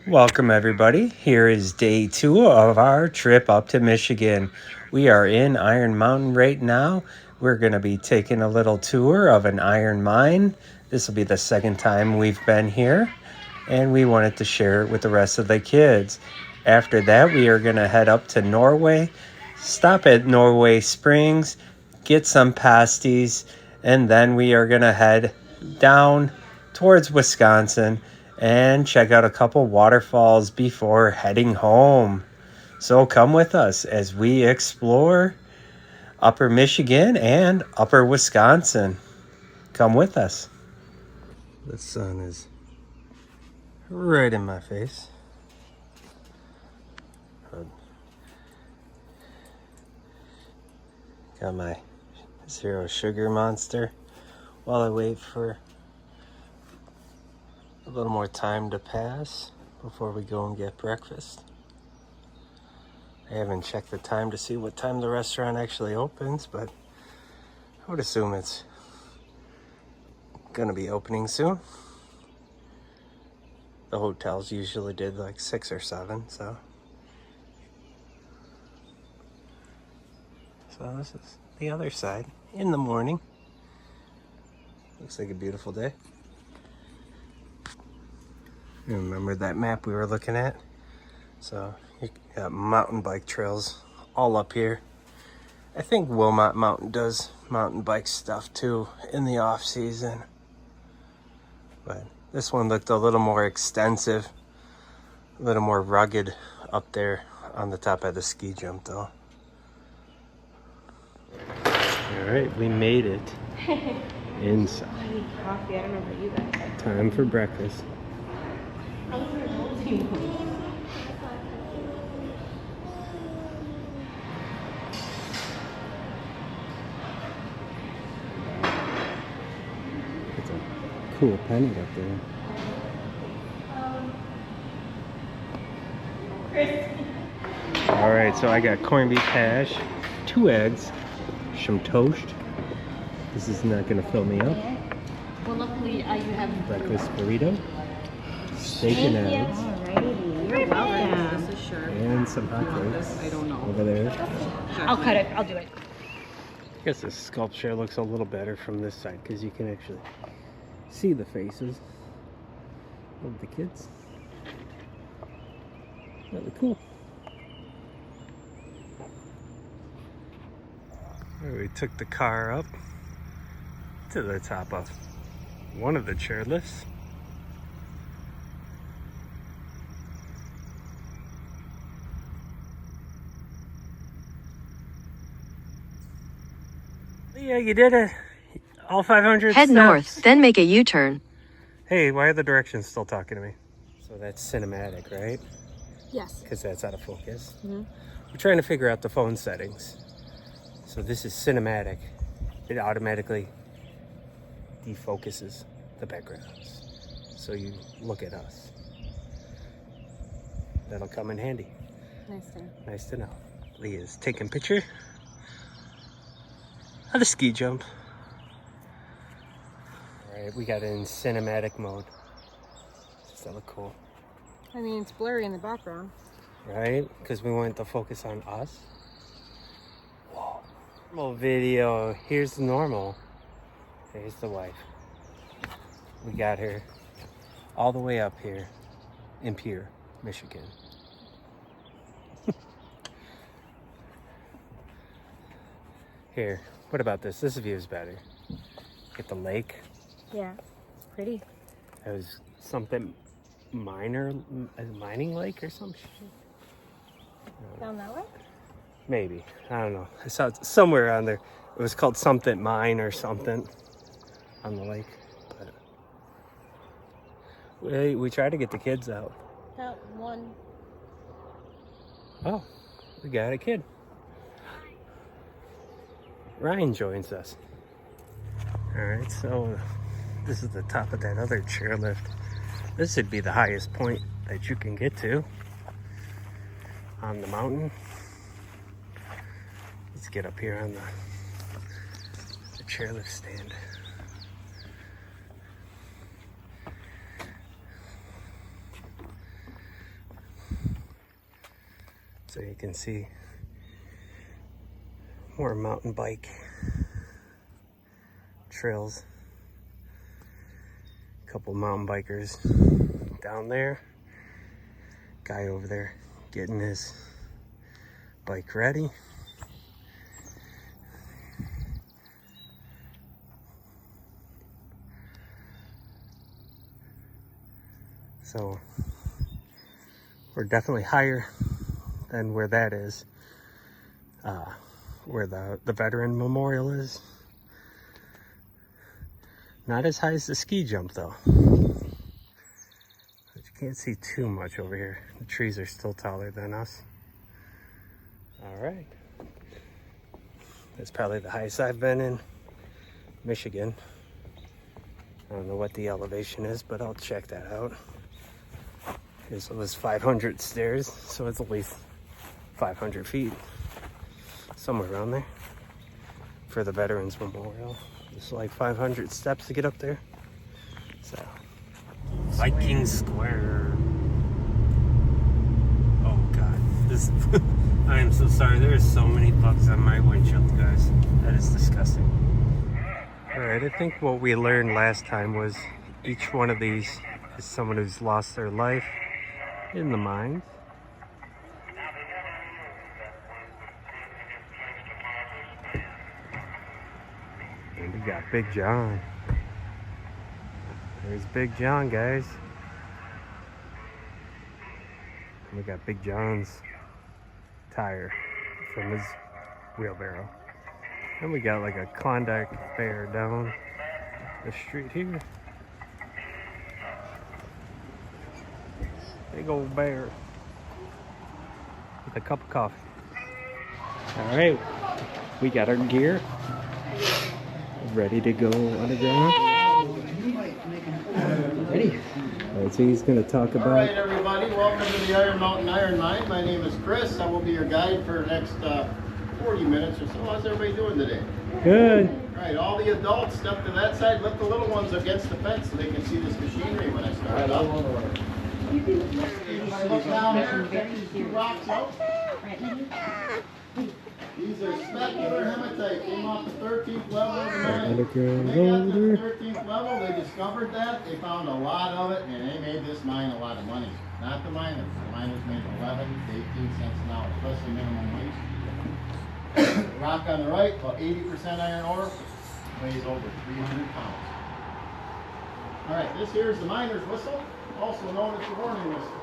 Welcome, everybody. Here is day 2 of our trip up to Michigan. We are in Iron Mountain right now. We're going to be taking a little tour of an iron mine. This will be the second time we've been here, and we wanted to share it with the rest of the kids. After that, we are going to head up to Norway, stop at Norway Springs, get some pasties, and then we are going to head down towards Wisconsin and check out a couple waterfalls before heading home. So come with us as we explore Upper Michigan and Upper Wisconsin. Come with us. The sun is right in my face. Got my zero sugar monster while I wait for a little more time to pass before we go and get breakfast. I haven't checked the time to see what time the restaurant actually opens, but I would assume it's gonna be opening soon. The hotels usually did like 6 or 7, so this is the other side in the morning. Looks like a beautiful day. You remember that map we were looking at? So you got mountain bike trails all up here. I think Wilmot Mountain does mountain bike stuff too in the off season. But this one looked a little more extensive, a little more rugged up there on the top of the ski jump though. All right, we made it inside. I need coffee. I don't know about you guys. Time for breakfast. It's a cool pennant up there. All right, so I got corned beef hash, 2 eggs, some toast. This is not gonna fill me up. Well, luckily you have Breakfast burrito, steak and eggs, Alrighty, you're welcome. This is sure. and some hot dogs I don't know. over there. I'll cut it. I'll do it. I guess this sculpture looks a little better from this side because you can actually see the faces of the kids. Really cool. We took the car up to the top of one of the chairlifts. Yeah, you did it. All 500 Head steps. north, then make a U-turn. Hey, why are the directions still talking to me? So that's cinematic, right? Yes. Because that's out of focus. Mm-hmm. We're trying to figure out the phone settings. So this is cinematic. It automatically defocuses the backgrounds. So you look at us. That'll come in handy. Nice to know. Nice to know. Leah's taking a picture of the ski jump. All right, we got it in cinematic mode. Does that look cool? I mean, it's blurry in the background. Right? Because we want to focus on us. Whoa. Normal video. Here's the normal. There's the wife. We got her all the way up here in Pierre, Michigan. Here, what about this? This view is better. Get the lake. Yeah, it's pretty. It was something minor, a mining lake or some shit. Down that way? Maybe. I don't know. I saw it somewhere on there. It was called something mine or something on the lake. But we tried to get the kids out. That one. Oh, we got a kid. Ryan joins us. All right, so this is the top of that other chairlift. This would be the highest point that you can get to on the mountain. Let's get up here on the chairlift stand. So you can see more mountain bike trails. A couple mountain bikers down there. Guy over there getting his bike ready. So we're definitely higher than where that is, where the Veteran Memorial is. Not as high as the ski jump though. But you can't see too much over here. The trees are still taller than us. All right. That's probably the highest I've been in Michigan. I don't know what the elevation is, but I'll check that out. It was 500 stairs, so it's at least 500 feet, somewhere around there, for the Veterans Memorial. It's like 500 steps to get up there. So, Viking Square. Oh God, this. I am so sorry. There are so many bugs on my windshield, guys. That is disgusting. All right, I think what we learned last time was each one of these is someone who's lost their life in the mines. And we got Big John. There's Big John, guys. And we got Big John's tire from his wheelbarrow. And we got like a Klondike bear down the street here. Big old bear with a cup of coffee. All right, we got our gear ready to go underground. Ready. All right, so he's going to talk about. All right, everybody, welcome to the Iron Mountain Iron Mine. My name is Chris. I will be your guide for the next 40 minutes or so. How's everybody doing today? Good. All right, all the adults step to that side. Let the little ones against the fence so they can see this machinery when I start up. Look down there, check these two rocks out. These are specular hematite. Came off the 13th level of the mine. Underground When they got to loader. the 13th level, they discovered that. They found a lot of it, and they made this mine a lot of money. Not the miners. The miners made 11 to 18 cents an hour, especially minimum wage. The rock on the right, about 80% iron ore, weighs over 300 pounds. All right, this here is the miner's whistle, also known as the warning whistle.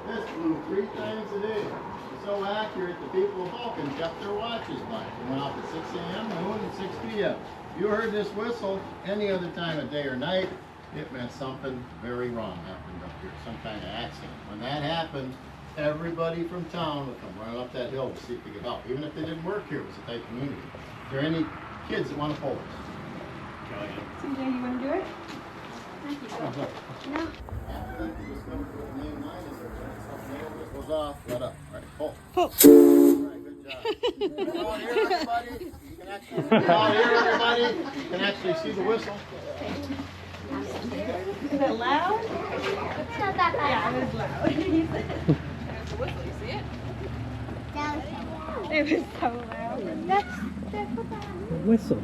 This blew 3 times a day. It's so accurate, the people of Vulcan kept their watches by it. They went off at 6 a.m., noon, and 6 p.m. If you heard this whistle any other time of day or night, it meant something very wrong happened up here, some kind of accident. When that happened, everybody from town would come running up that hill to see if they could help. Even if they didn't work here, it was a tight community. Is there any kids that want to pull this? CJ, you want to do it? No. After that, you discovered what the main line is. It goes off, let up. All right, pull. All right, good job. Come out here, everybody. You can actually see the whistle. Is it loud? It's not that bad. Yeah, it was loud. There's the whistle, you see it? It was so loud. That's what that Whistle.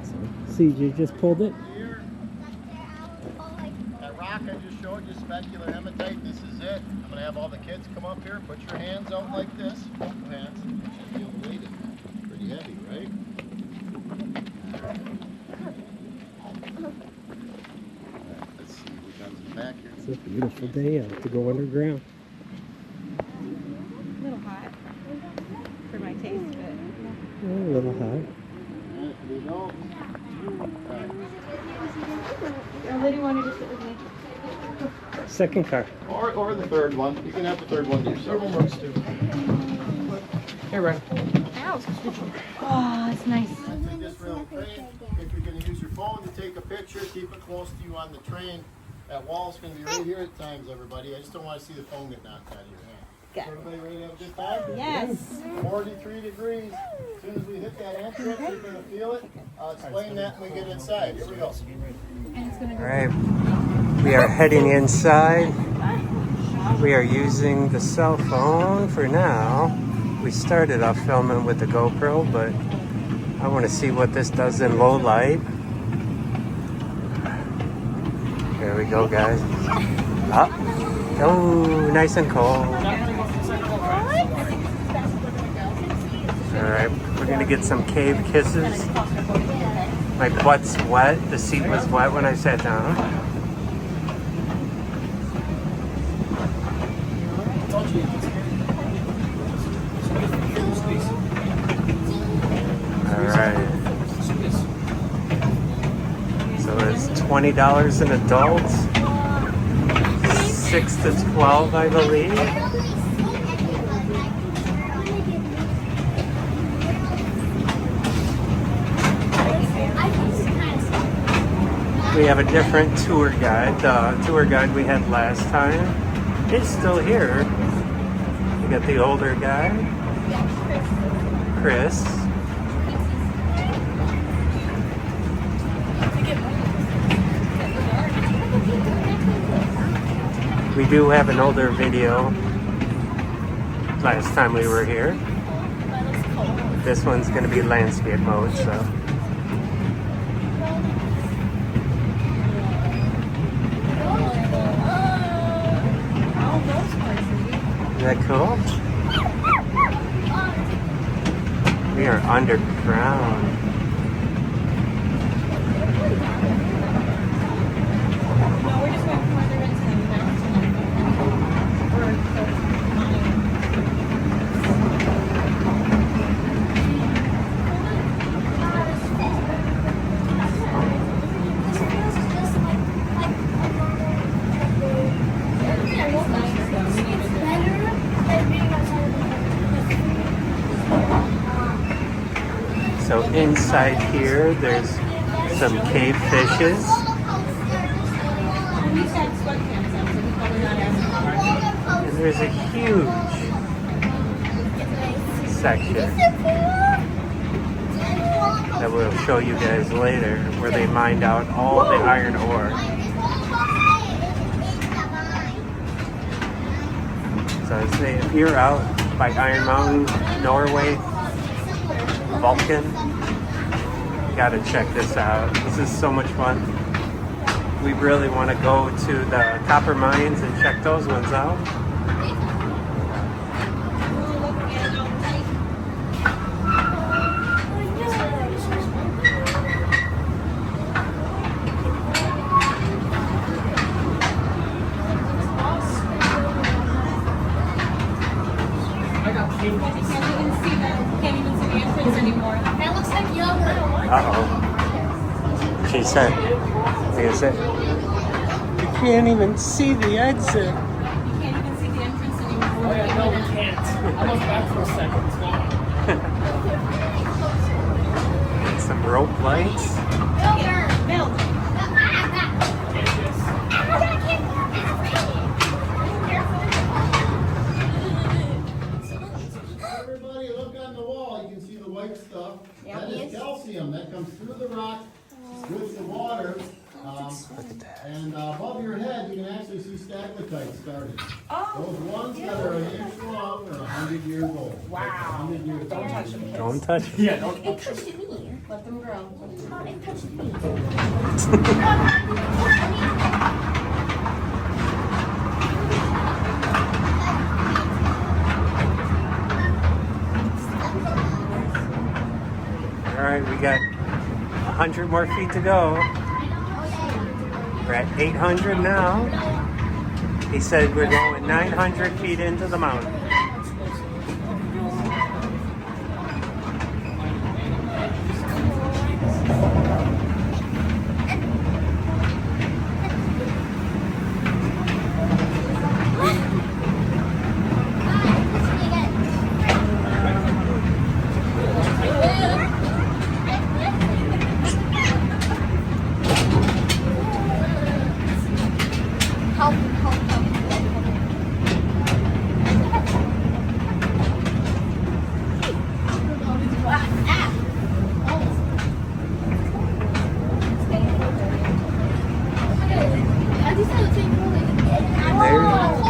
So CJ just pulled it. Here, that rock I just showed you, specular hematite, this is it. I'm going to have all the kids come up here, put your hands out like this, both hands. You should feel the weight in that. Pretty heavy, right? Let's see who comes in the back here. It's a beautiful day out to go underground. A little hot for my taste, but A little high. Alright, here we go. Lady wanted to sit with me. Second car. Or the third one. You can have the third one to yourself. Third one works too. Hey, Ryan. Oh, it's nice. I think this real train, if you're going to use your phone to take a picture, keep it close to you on the train. That wall's going to be right here at times, everybody. I just don't want to see the phone get knocked out of your hand. Got it. Everybody ready to have a good time? Yes. 43 degrees. As soon as we hit that entrance, you're going to feel it. I'll explain that when we get inside. Here we go. And it's gonna All go. right, we are heading inside. We are using the cell phone for now. We started off filming with the GoPro, but I want to see what this does in low light. There we go, guys. Up. Oh, nice and cold. All right, we're gonna get some cave kisses. My butt's wet. The seat was wet when I sat down. All right. So it's $20 an adult, 6 to 12, I believe. We have a different tour guide. The tour guide we had last time is still here. We got the older guy, Chris. We do have an older video last time we were here. This one's going to be landscape mode, so. Isn't that cool? We are underground. No, we're just going further into the So inside here, there's some cave fishes. And there's a huge section that we'll show you guys later where they mined out all the iron ore. So I say if you're out by Iron Mountain, Norway, Vulcan, you gotta check this out. This is so much fun. We really want to go to the copper mines and check those ones out. Can't even see the entrance anymore. That looks like yogurt. Uh-oh. She said, you can't even see the exit. You can't even see the entrance anymore. Oh yeah, no, we can't. I looked back for a second. It's gone. Some rope lights. Milk. Everybody look on the wall, you can see the white stuff. That is calcium that comes through the rock with the water. Look at that. And above your head, you can actually see stalactites starting. Those ones that are an inch long are 100 years old. Wow. 100 years Don't old. touch them. Don't touch it. Yeah, don't. It touched me. Let them grow. It touched me. All right, we got 100 more feet to go. We're at 800 now. He said we're going 900 feet into the mountain.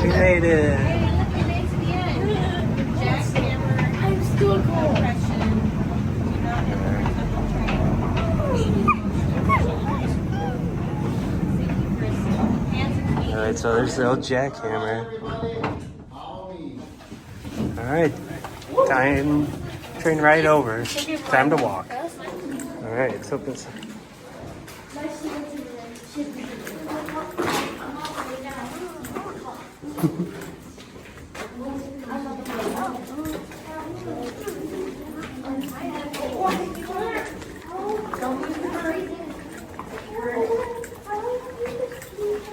We made it. Hey, look, you made it to the end. Jackhammer. I'm still cold. Compression. Do not interrupt the train. Hands and feet. All right, so there's the old jackhammer. Follow me. All right, time, train ride over. Time to walk. All right, so this.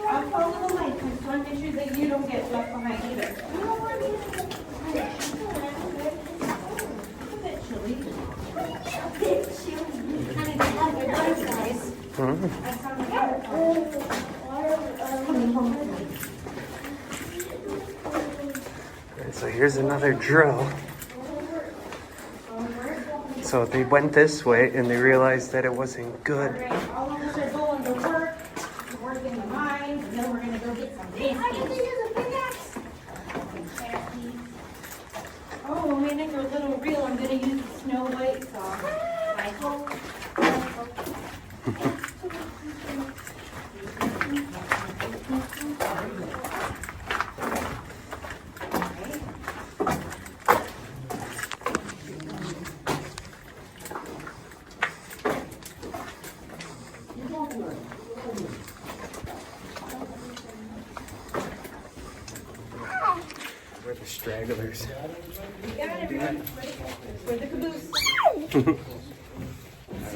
I'll follow the light. I just want to make sure that you don't get left behind either. A bit chilly. Kind of get like your butterflies. Mhm. I saw the butterflies coming home with me. All right, so here's another drill. So they went this way and they realized that it wasn't good. All right, all of us are going to work. We're working the mines, and then we're going to go get some pasties. Oh, we'll make a little reel. I'm going to use the Snow White song. I hope. We're the stragglers. You got it, everyone. For the caboose. See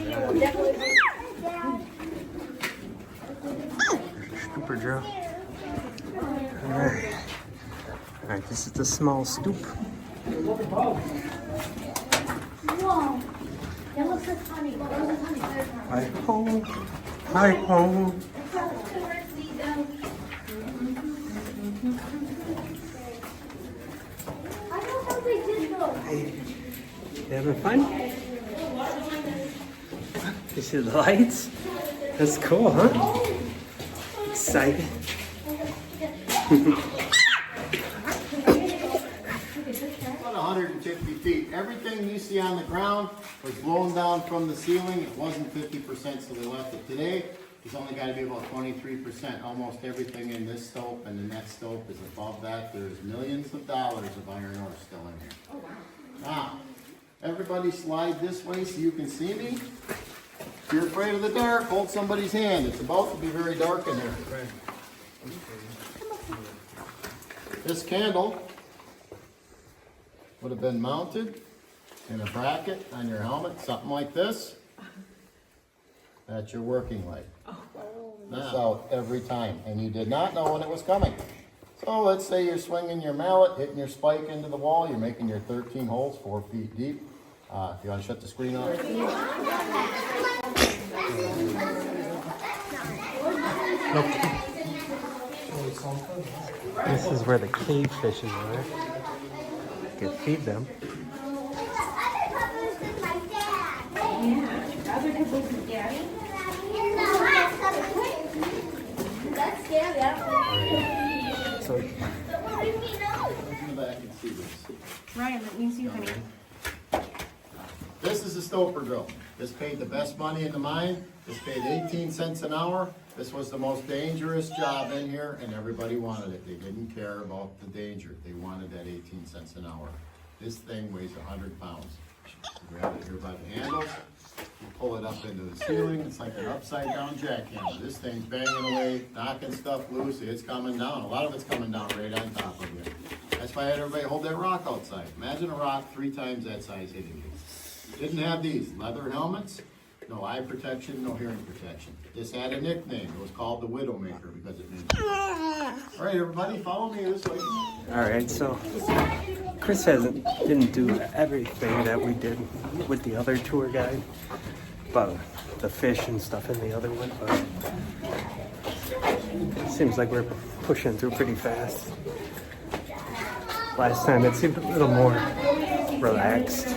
you. We'll definitely be. Scooper drill. All right. All right, this is the small stoop. Whoa. That looks like honey. What was it, honey? Hi ho. Hi ho. I don't know if they did though. Hey, you having fun? You see the lights? That's cool, huh? Excited. About 150 feet. Everything you see on the ground was blown down from the ceiling. It wasn't 50%, so they left it. Today, it's only got to be about 23%. Almost everything in this stope and the next stope is above that. There's millions of dollars of iron ore still in here. Now, everybody slide this way so you can see me. If you're afraid of the dark, hold somebody's hand. It's about to be very dark in here. This candle would have been mounted in a bracket on your helmet, something like this. That's your working light. This out every time, and you did not know when it was coming. So let's say you're swinging your mallet, hitting your spike into the wall, you're making your 13 holes 4 feet deep. If you want to shut the screen off. This is where the cave fishes are. You can feed them. Other caboose is Gabby. That's scary. I don't So Look in the back and see this. Ryan, let me see, honey. This is a stoper drill. This paid the best money in the mine. This paid 18 cents an hour. This was the most dangerous job in here, and everybody wanted it. They didn't care about the danger. They wanted that 18 cents an hour. This thing weighs 100 pounds. You grab it here by the handles, you pull it up into the ceiling. It's like an upside down jackhammer. This thing's banging away, knocking stuff loose. It's coming down. A lot of it's coming down right on top of you. That's why I had everybody hold that rock outside. Imagine a rock 3 times that size hitting you. Didn't have these leather helmets, no eye protection, no hearing protection. This had a nickname. It was called the Widowmaker because it means. All right, everybody, follow me this way. all right, so Chris didn't do everything that we did with the other tour guide, but the fish and stuff in the other one. But it seems like we're pushing through pretty fast. Last time it seemed a little more relaxed.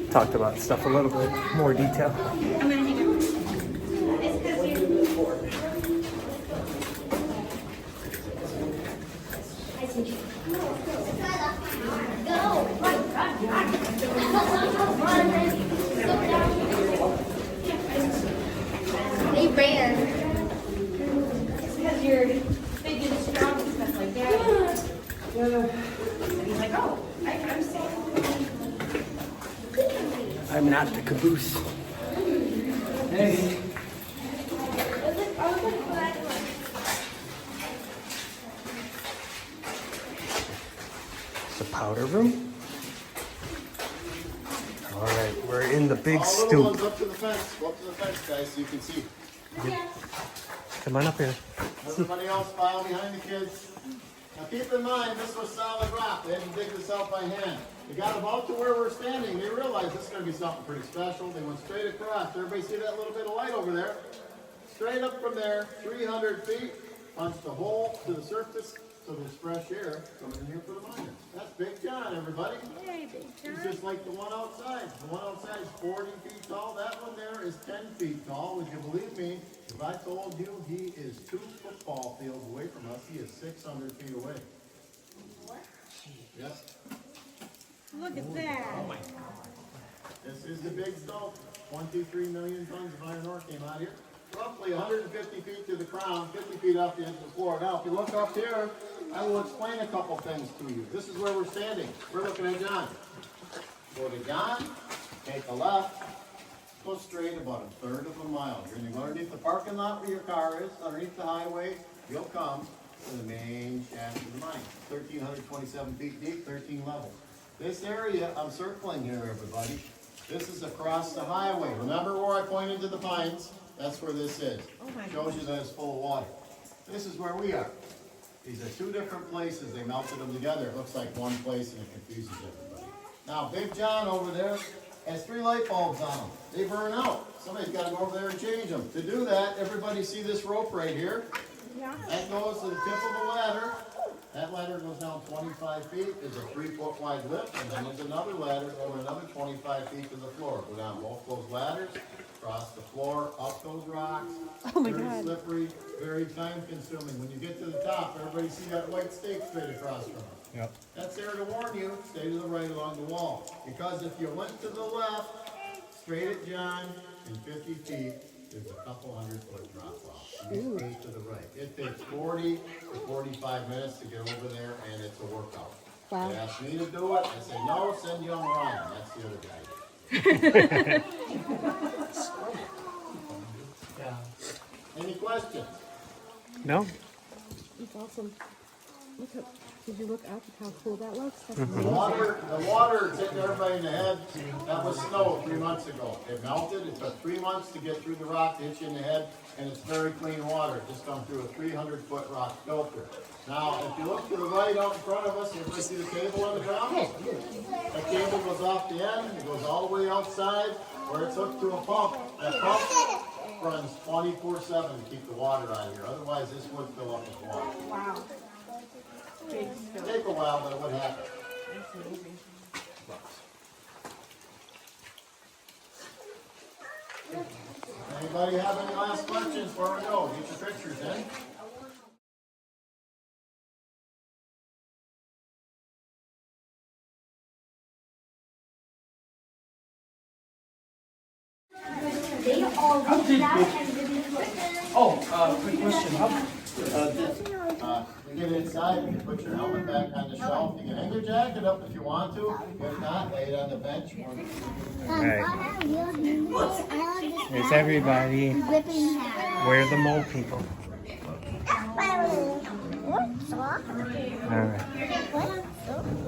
Talked about stuff a little bit more detail. They ran. It's because you're big and strong and stuff like that. And he's like, oh, I'm safe. I'm not the caboose. Hey. It's the powder room. All right, we're in the big All little ones stoop. up to the fence. Go up to the fence, guys, so you can see. Come on up here. Everybody else file behind the kids. Now keep in mind, this was solid rock. They had to dig this out by hand. They got about to where we're standing. They realized this is going to be something pretty special. They went straight across. Everybody see that little bit of light over there? Straight up from there, 300 feet, punched a hole to the surface so there's fresh air coming in here for the miners. That's Big John, everybody. Hey, Big John. He's just like the one outside. The one outside is 40 feet tall. That one there is 10 feet tall. Would you believe me if I told you he is 2 football fields away from us? He is 600 feet away. What? Yes. Look at that. This is the big stove. 23 million tons of iron ore came out here. Roughly 150 feet to the crown, 50 feet off the edge of the floor. Now, if you look up here, I will explain a couple things to you. This is where we're standing. We're looking at John. Go to John, take a left, go straight about a third of a mile. You're going to go underneath the parking lot where your car is, underneath the highway. You'll come to the main shaft of the mine. 1,327 feet deep, 13 levels. This area I'm circling here, everybody, this is across the highway. Remember where I pointed to the pines? That's where this is. Shows you that it's full of water. This is where we are. These are 2 different places. They melted them together. It looks like one place and it confuses everybody. Now, Big John over there has 3 light bulbs on them. They burn out. Somebody's got to go over there and change them. To do that, everybody see this rope right here? Yeah. That goes to the tip of the ladder. That ladder goes down 25 feet. There's a 3-foot wide lift, and then there's another ladder going another 25 feet to the floor. Go down both those ladders, across the floor, up those rocks. Very slippery, very time consuming. When you get to the top, everybody see that white stake straight across from us. Yep. That's there to warn you, stay to the right along the wall. Because if you went to the left, straight at John, in 50 feet, there's a couple 100-foot drop off. You stay to the right. It takes 40 to 45 minutes to get over there, and it's a workout. Wow. They ask me to do it, I say, no, send young Ryan. That's the other guy. Yeah. Any questions? No? It's awesome. Look up. Did you look up at how cool that looks? That's The water is hitting everybody in the head. That was snow 3 months ago. It melted. It took 3 months to get through the rock to hit you in the head, and it's very clean water. It just comes through a 300-foot rock filter. Now, if you look to the right out in front of us, everybody see the cable on the ground? That cable goes off the end. It goes all the way outside where it's hooked to a pump. That pump runs 24/7 to keep the water out of here. Otherwise, this would fill up with water. wow. It'd take a while, but it would happen. Anybody have any last questions before we go? Get your pictures in. They all reached out and didn't look. Oh, quick question. You get inside, you can put your helmet back on the shelf. You can hang your jacket up if you want to. If not, lay it on the bench. Right. There's everybody. We're the mole people. Alright.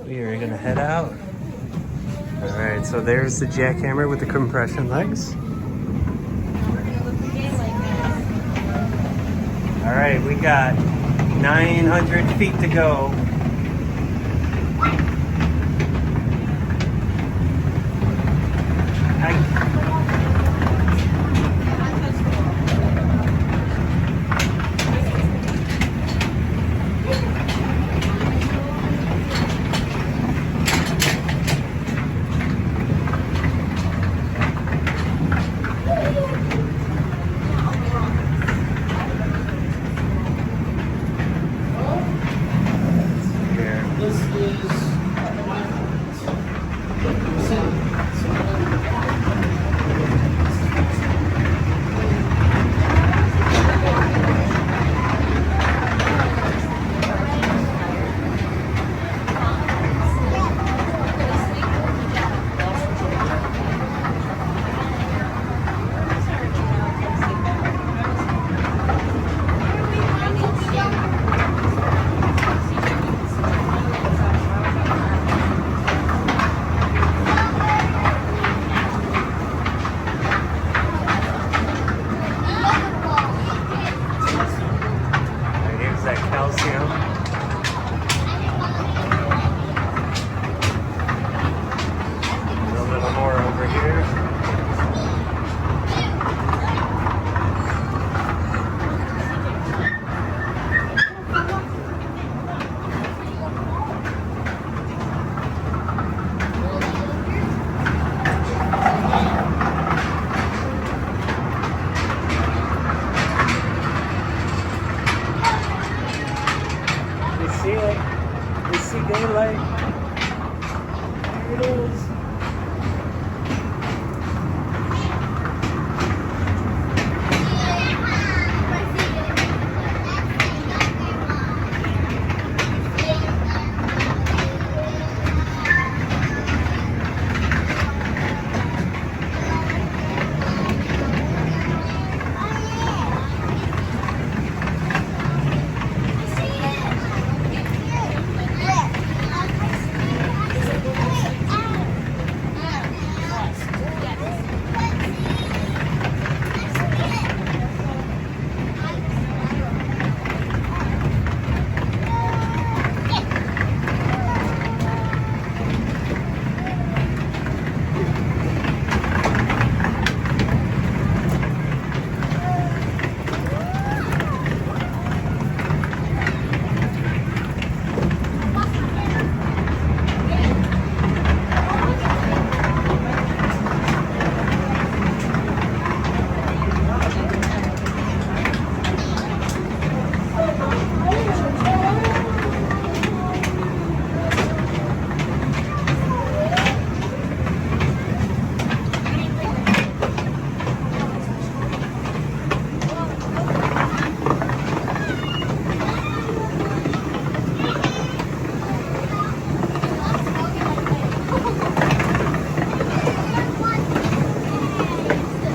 We are gonna head out. Alright, so there's the jackhammer with the compression legs. Alright, we got 900 feet to go. daylight. There it is.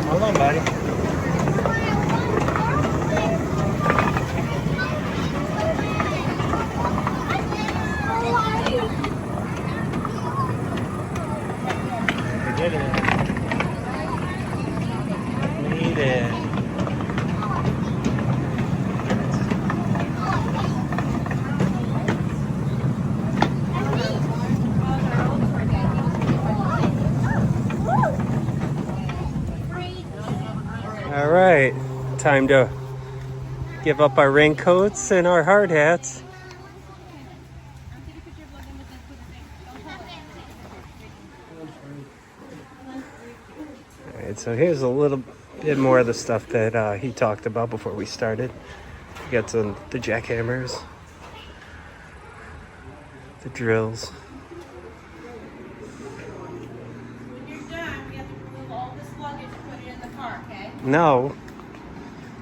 Hold on, buddy. We did it. Made it. All right, time to give up our raincoats and our hard hats. All right, so here's a little bit more of the stuff that he talked about before we started. We got the jackhammers, the drills. When you're done, we have to remove all this luggage and put it in the car, okay? No,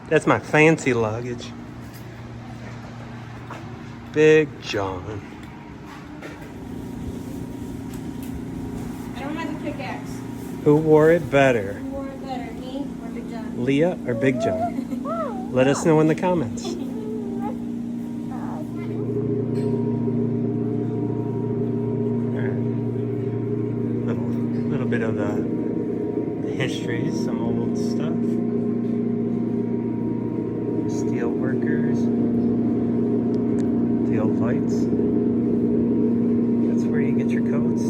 that's my fancy luggage. Big John. I don't have the pickaxe. Who wore it better, Who wore it better, me or Big John? Leah or Big John? Let us know in the comments. Little bit of the history, some old stuff. Steel workers, the old lights. That's where you get your coats.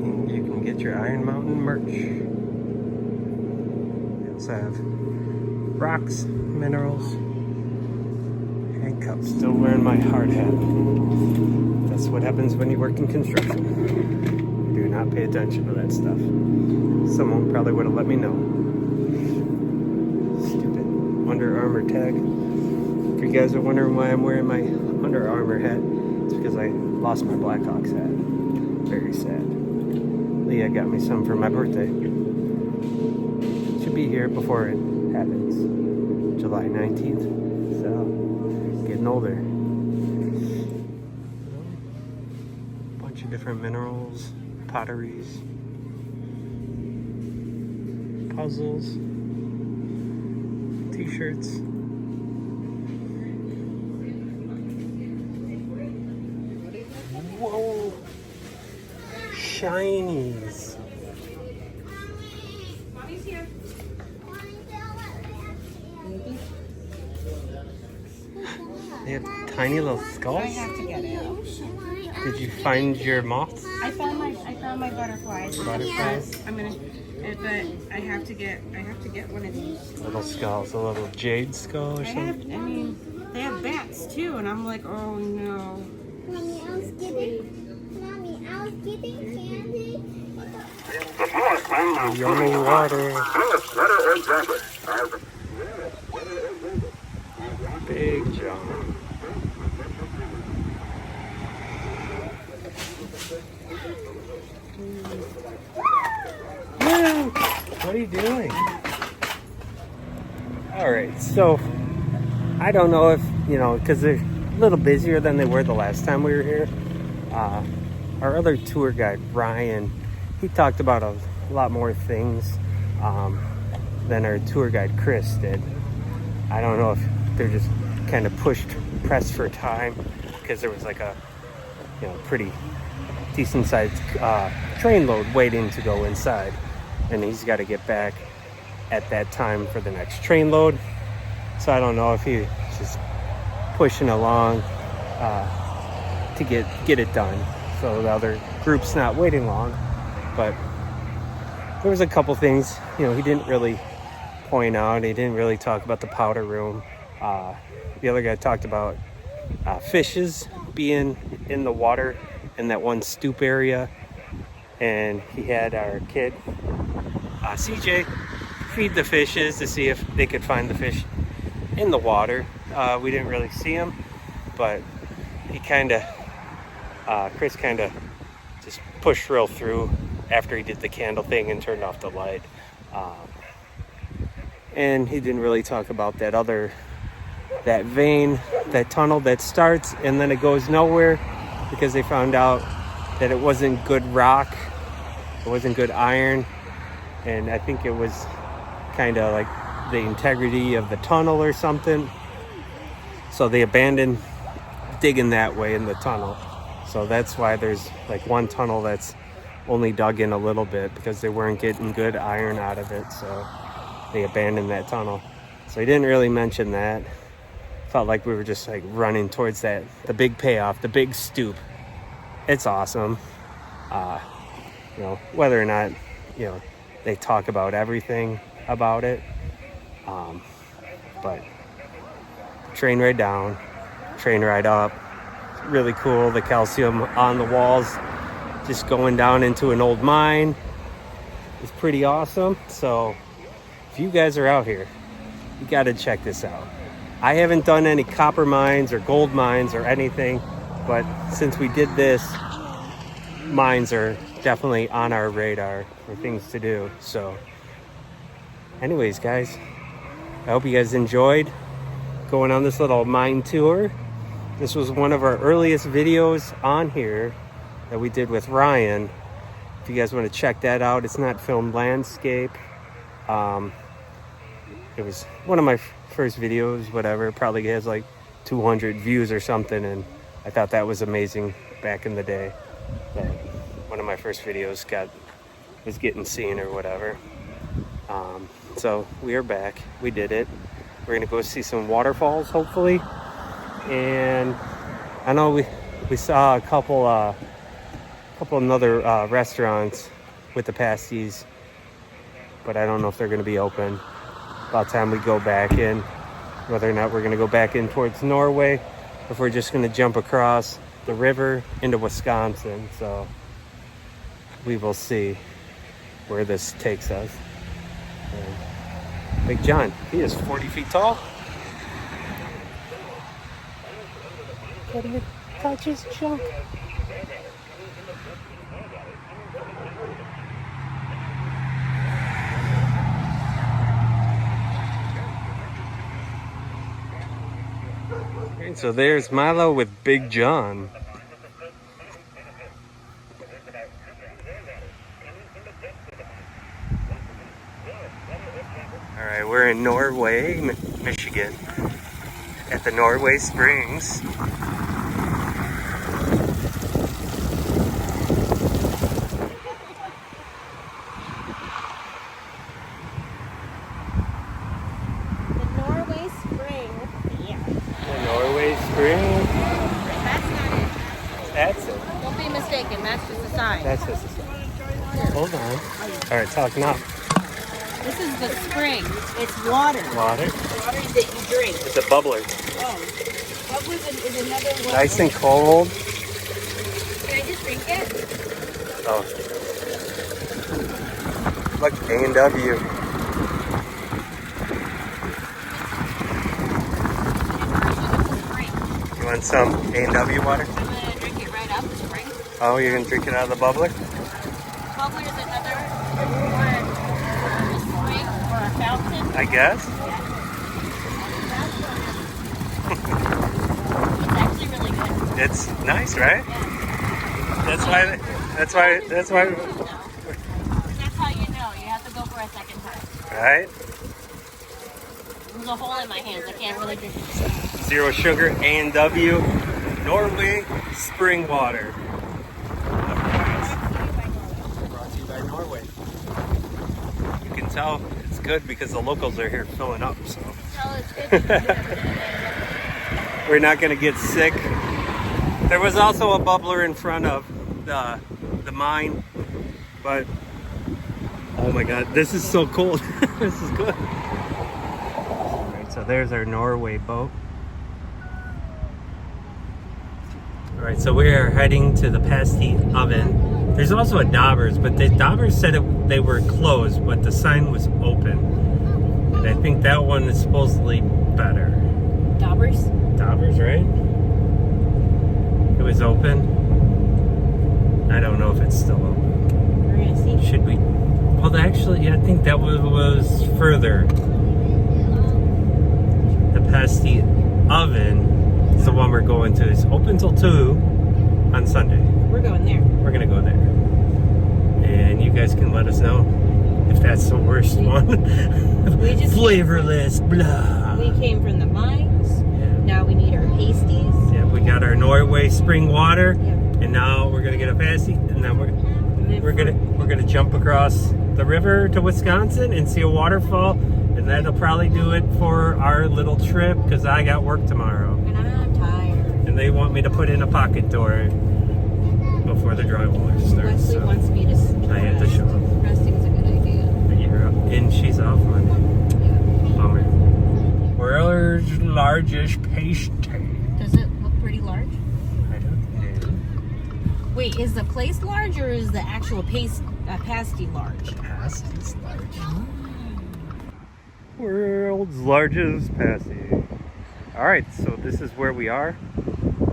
And you can get your Iron Mountain merch. We also have rocks, minerals, and cups. Still wearing my hard hat. That's what happens when you work in construction. Do not pay attention to that stuff. Someone probably would have let me know. Stupid Under Armour tag. If you guys are wondering why I'm wearing my Under Armour hat, it's because I lost my Blackhawks hat. Very sad. Leah got me some for my birthday. Should be here before it happens. July 19th. So, getting older. Bunch of different minerals, potteries, puzzles, t-shirts. Whoa! Shinies. Mommy's here. They have tiny little skulls. I have to get it. Did you find your moths? I found my butterflies. Butterflies? I'm gonna, but I have to get one of these. Little skulls, a little jade skull or something. I mean, they have bats too, and I'm like, oh no. Mommy, I was getting candy. Yummy water. Big John. What are you doing? All right, so I don't know if, because they're a little busier than they were the last time we were here. Our other tour guide, Ryan, he talked about a lot more things than our tour guide, Chris, did. I don't know if they're just kind of pressed for time because there was like a, pretty decent sized train load waiting to go inside. And he's got to get back at that time for the next train load. So I don't know if he's just pushing along to get it done. So the other group's not waiting long. But there was a couple things, he didn't really point out. He didn't really talk about the powder room. The other guy talked about fishes being in the water in that one stoop area. And he had our kid, CJ, feed the fishes to see if they could find the fish in the water. We didn't really see him, but Chris kind of just pushed real through after he did the candle thing and turned off the light. And he didn't really talk about that vein, that tunnel that starts and then it goes nowhere because they found out that it wasn't good rock, it wasn't good iron, and I think it was kind of like the integrity of the tunnel or something. So they abandoned digging that way in the tunnel. So that's why there's like one tunnel that's only dug in a little bit because they weren't getting good iron out of it. So they abandoned that tunnel. So he didn't really mention that. Felt like we were just like running towards the big payoff, the big stoop. It's awesome. Whether or not, they talk about everything about it. But train ride down, train ride up. Really cool. The calcium on the walls, just going down into an old mine. It's pretty awesome. So if you guys are out here, you got to check this out. I haven't done any copper mines or gold mines or anything, but since we did this, mines are definitely on our radar for things to do. So anyways, guys, I hope you guys enjoyed going on this little mine tour. This was one of our earliest videos on here that we did with Ryan. If you guys want to check that out, it's not filmed landscape. It was one of my first videos, whatever. Probably has like 200 views or something, and I thought that was amazing back in the day. But one of my first videos was getting seen or whatever. So we are back. We did it. We're gonna go see some waterfalls, hopefully. And I know we saw a couple other restaurants with the pasties, but I don't know if they're gonna be open. About time we go back in, whether or not we're gonna go back in towards Norway, or if we're just gonna jump across the river into Wisconsin. So we will see where this takes us. And Big John, he is 40 feet tall. What do you touch his junk? Okay, so there's Milo with Big John. All right, we're in Norway, Michigan, at the Norway Springs. That's it. Don't be mistaken, that's just a sign. That's just a sign. Hold on. All right, talk now. This is the spring. It's water. Water. Water that you drink. It's a bubbler. Oh. What was it? Is another one? Nice and cold. Can I just drink it? Oh. Look, A&W. You want some A&W water? I'm gonna drink it right out the spring. Oh, you're gonna drink it out of the bubbler? Bubbler is another word for a spring or a fountain. I guess. It's actually really good. It's nice, right? Yeah. That's why. That's why. That's why. That's how you know. You have to go for a second time. Right? There's a hole in my hands. I can't really drink it. Zero sugar, A&W, Norway spring water. Brought to you by Norway. You can tell it's good because the locals are here filling up. So Tell it's good. we're not gonna get sick. There was also a bubbler in front of the mine, but oh my god, this is so cold. This is good. All right, so there's our Norway boat. All right, so we are heading to the pasty oven. There's also a Daubers, but the Daubers said they were closed, but the sign was open. And I think that one is supposedly better. Daubers? Daubers, right? It was open. I don't know if it's still open. We're gonna see. Should we? Well, actually, yeah, I think that was further. The pasty oven is the one we're going to. It's open till 2 on Sunday. We're going there. We're gonna go there, and you guys can let us know if that's the worst one. We just Flavorless, blah. We came from the mines. Yeah. Now we need our pasties. Yeah, we got our Norway spring water, Yeah. and now we're gonna get a pasty, and then we're gonna jump across the river to Wisconsin and see a waterfall, and that'll probably do it for our little trip because I got work tomorrow, And I'm tired. and they want me to put in a pocket door before the drywall starts. Leslie So wants me to I had to show up. Resting's a good idea. You're up, and she's off Monday. Yeah. Bummer. World's largest pasty. Does it look pretty large? I don't know. Wait, is the place large or is the actual pasty large? Pasty's large. World's largest pasty. All right, so this is where we are,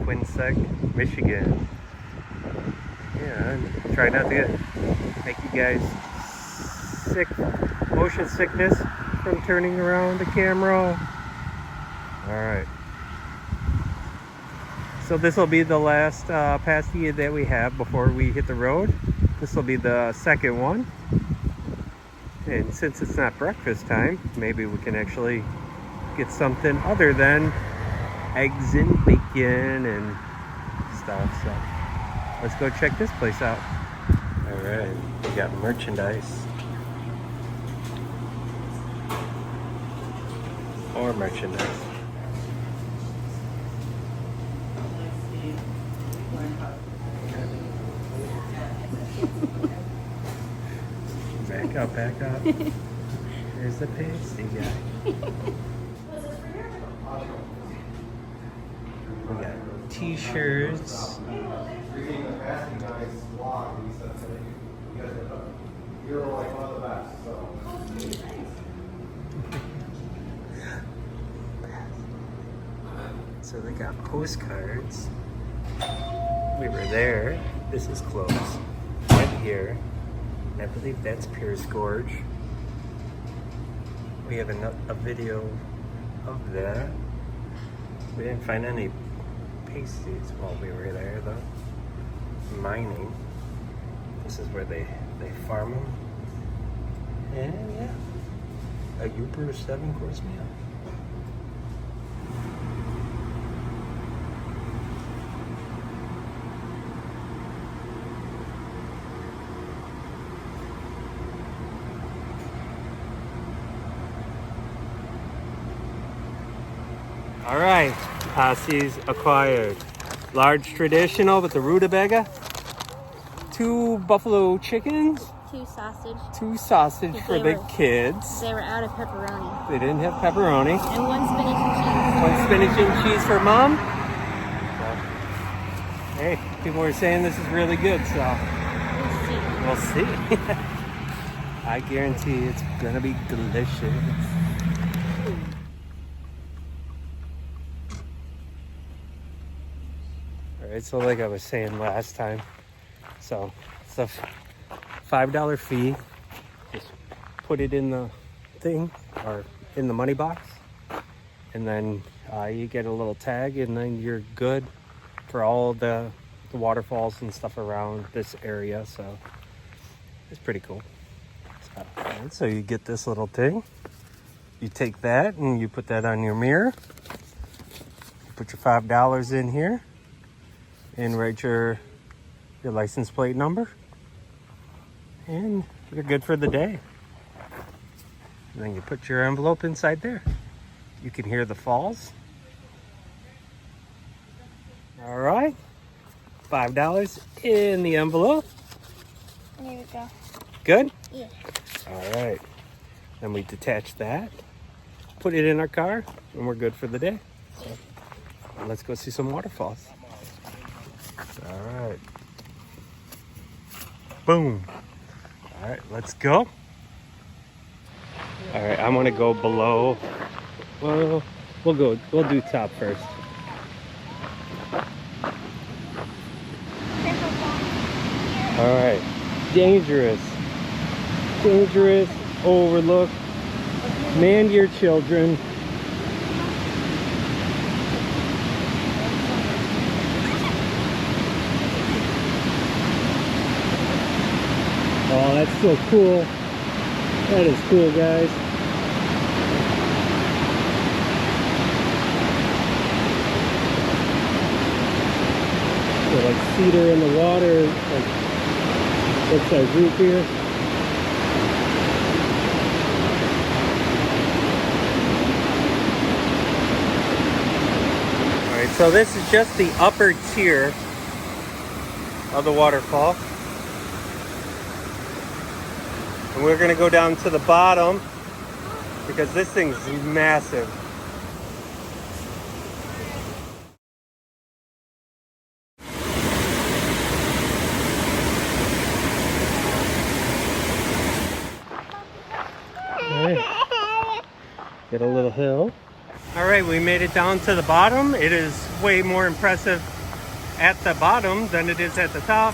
Quincy, Michigan. Yeah, and try not to make you guys sick, motion sickness from turning around the camera. All right. So this will be the last pasty that we have before we hit the road. This will be the second one. And since it's not breakfast time, maybe we can actually get something other than eggs and bacon and stuff. So let's go check this place out. All right, we got merchandise. More merchandise. Back up. There's the pasty guy. We got t-shirts. So they got postcards. We were there. This is closed. Went here. And I believe that's Pierce Gorge. We have a video of that. We didn't find any pasties while we were there though. Mining. This is where they farm them. And yeah, a Uber 7-course meal. All right, pasties acquired. Large traditional with the rutabaga. 2 buffalo chickens. 2 sausage. 2 sausage for the kids. They were out of pepperoni. They didn't have pepperoni. And 1 spinach and 1 spinach and cheese for mom. So, hey, people are saying this is really good, so cheese. we'll see. I guarantee it's gonna be delicious. All right, so like I was saying last time, So it's a $5 fee. Just put it in the thing or in the money box, and then you get a little tag, and then you're good for all the waterfalls and stuff around this area. So it's pretty cool. So you get this little thing. You take that and you put that on your mirror. You put your $5 in here and write your license plate number, and you're good for the day. And then you put your envelope inside there. You can hear the falls. All right, $5 in the envelope. There we go. Good? Yeah. All right. Then we detach that, put it in our car, and we're good for the day. So let's go see some waterfalls. All right. Boom. All right, let's go. All right, I'm gonna go below. Well, we'll do top first. All right, dangerous, overlook, man your children. Oh, that's so cool. That is cool, guys. So like cedar in the water, like looks like root beer. All right, so this is just the upper tier of the waterfall. And we're gonna go down to the bottom because this thing's massive. All right. Get a little hill. All right, we made it down to the bottom. It is way more impressive at the bottom than it is at the top.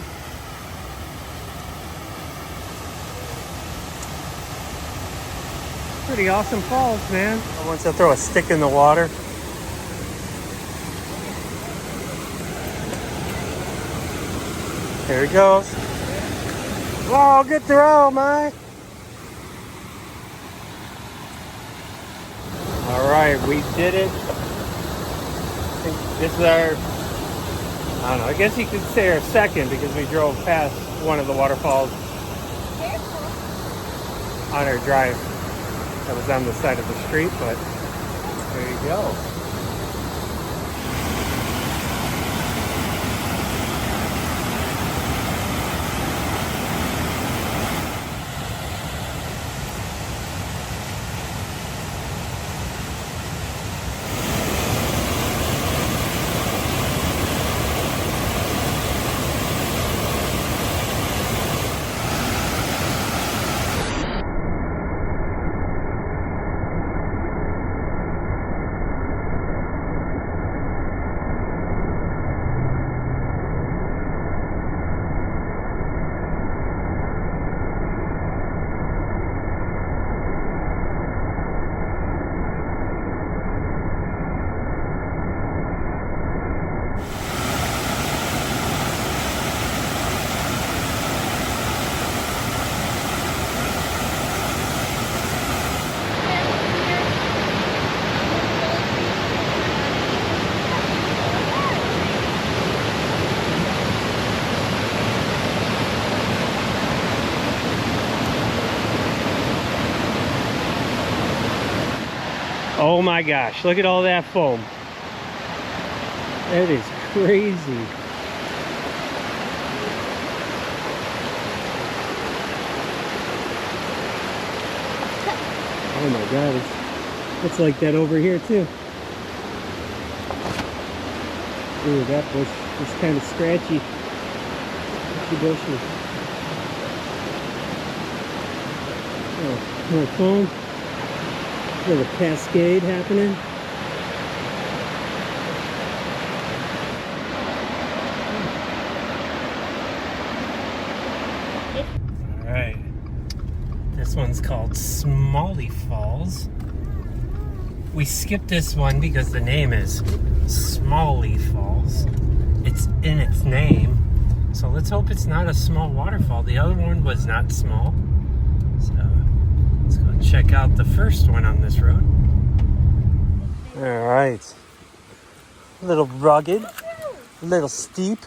Pretty awesome falls, man. Once I throw a stick in the water. There he goes. Oh, good throw, Mike. All right, we did it. I think this is our, I don't know, I guess you could say our second because we drove past one of the waterfalls on our drive. That was on the side of the street, but there you go. Oh my gosh, look at all that foam. That is crazy. Oh my god, it's like that over here too. Ooh, that bush is kind of scratchy. Bushy. Oh, more foam. Little cascade happening. called Smalley Falls. We skipped this one because the name is Smalley Falls. It's in its name. So let's hope it's not a small waterfall. The other one was not small. So let's go check out the first one on this road. All right. A little rugged, a little steep.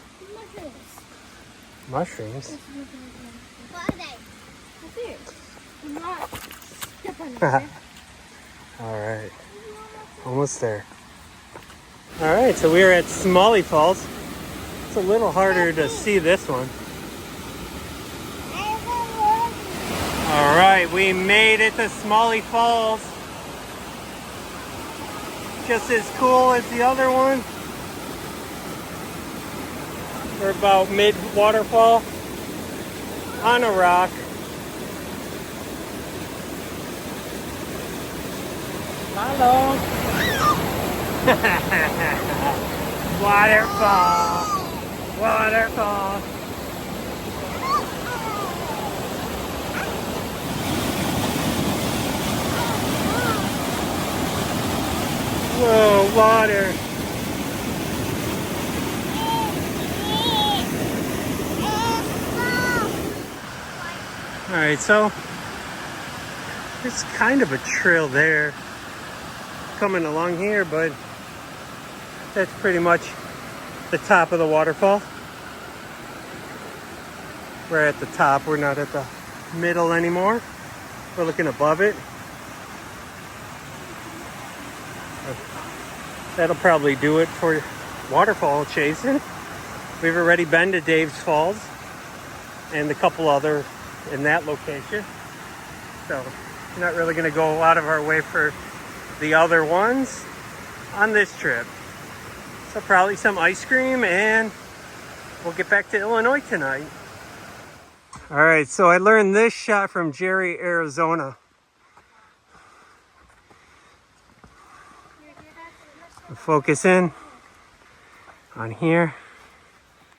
Mushrooms? What are they? Up here. Do not step on them. All right. Almost there. All right, so we're at Smalley Falls. It's a little harder to see this one. All right, we made it to Smalley Falls. Just as cool as the other one. We're about mid-waterfall on a rock. Hello. Waterfall. Waterfall. Whoa, water. All right, so there's kind of a trail there coming along here, but that's pretty much the top of the waterfall. We're at the top, we're not at the middle anymore. We're looking above it. That'll probably do it for waterfall chasing. We've already been to Dave's Falls and a couple other in that location. So we're not really gonna go out of our way for the other ones on this trip. So probably some ice cream and we'll get back to Illinois tonight. All right, so I learned this shot from Jerry, Arizona. Focus in on here.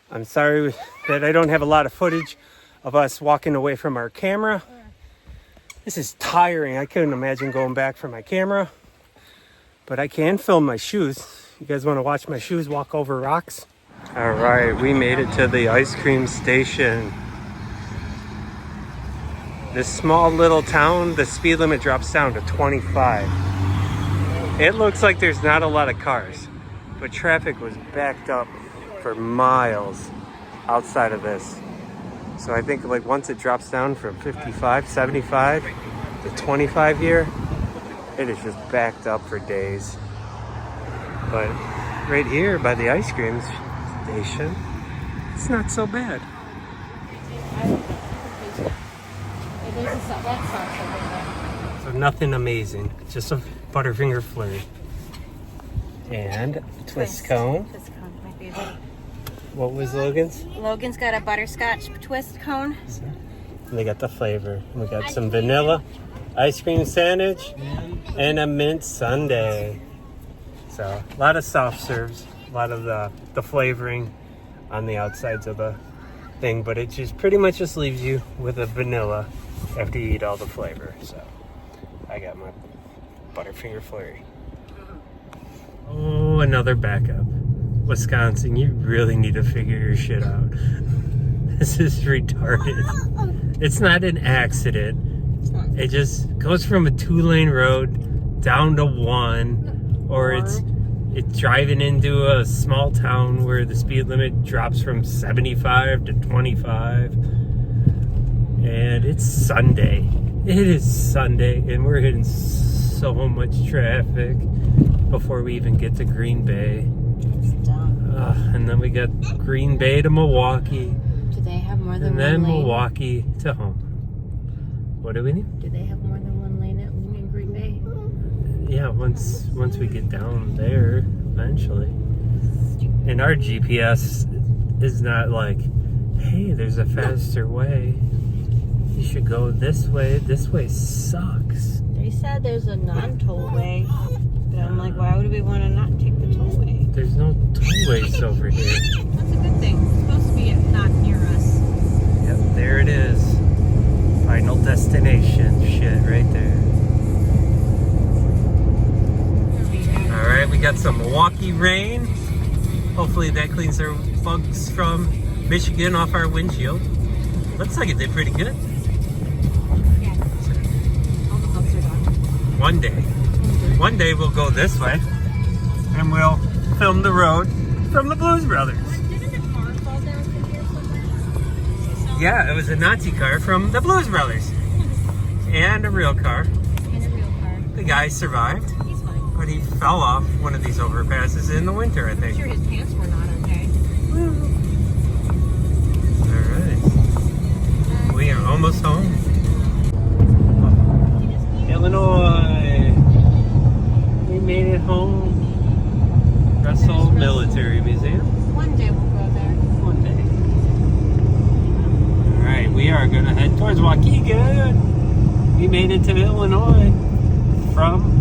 I'm sorry that I don't have a lot of footage of us walking away from our camera. This is tiring. I couldn't imagine going back for my camera, but I can film my shoes. You guys want to watch my shoes walk over rocks? All right, we made it to the ice cream station. This small little town, the speed limit drops down to 25. It looks like there's not a lot of cars, but traffic was backed up for miles outside of this. So I think like once it drops down from 55, 75 to 25 here, it is just backed up for days. But right here by the ice cream station, it's not so bad. So nothing amazing, just a Butterfinger flurry. And twist cone. Twist cone, my favorite. What was Logan's? Logan's got a butterscotch twist cone. And they got the flavor. We got some vanilla ice cream sandwich and a mint sundae. So a lot of soft serves, a lot of the flavoring on the outsides of the thing, but it just pretty much just leaves you with a vanilla after you eat all the flavor. So I got my Butterfinger flurry. Oh, another backup. Wisconsin, you really need to figure your shit out. This is retarded. It's not an accident. It just goes from a 2-lane road down to 1, or it's driving into a small town where the speed limit drops from 75 to 25. And it's Sunday. It is Sunday, and we're hitting so much traffic before we even get to Green Bay. It's dumb. And then we got Green Bay to Milwaukee. Do they have more than And then one lane? Milwaukee to home. What do we need? Do they have more than one lane in Green Bay? Yeah, once we get down there, eventually. And our GPS is not like, hey, there's a faster way. You should go this way. This way sucks. They said there's a non-toll way, but I'm like, why would we want to not take the tollway? There's no tollways over here. That's a good thing. It's supposed to be not near us. Yep, there it is. Final destination shit right there. All right, we got some Milwaukee rain. Hopefully that cleans our bugs from Michigan off our windshield. Looks like it did pretty good. All the bugs are gone. One day we'll go this way and we'll film the road from the Blues Brothers. Didn't the car fall down from here somewhere? Yeah, it was a Nazi car from the Blues Brothers. And a real car. In a real car. The guy survived, He's fine. but he fell off one of these overpasses in the winter, I I'm think. sure his pants were not okay. All right. We are almost home. Illinois. We made it home. Russell Military Museum. One day we'll go there. One day. All right, we are gonna head towards Waukegan. We made it to Illinois from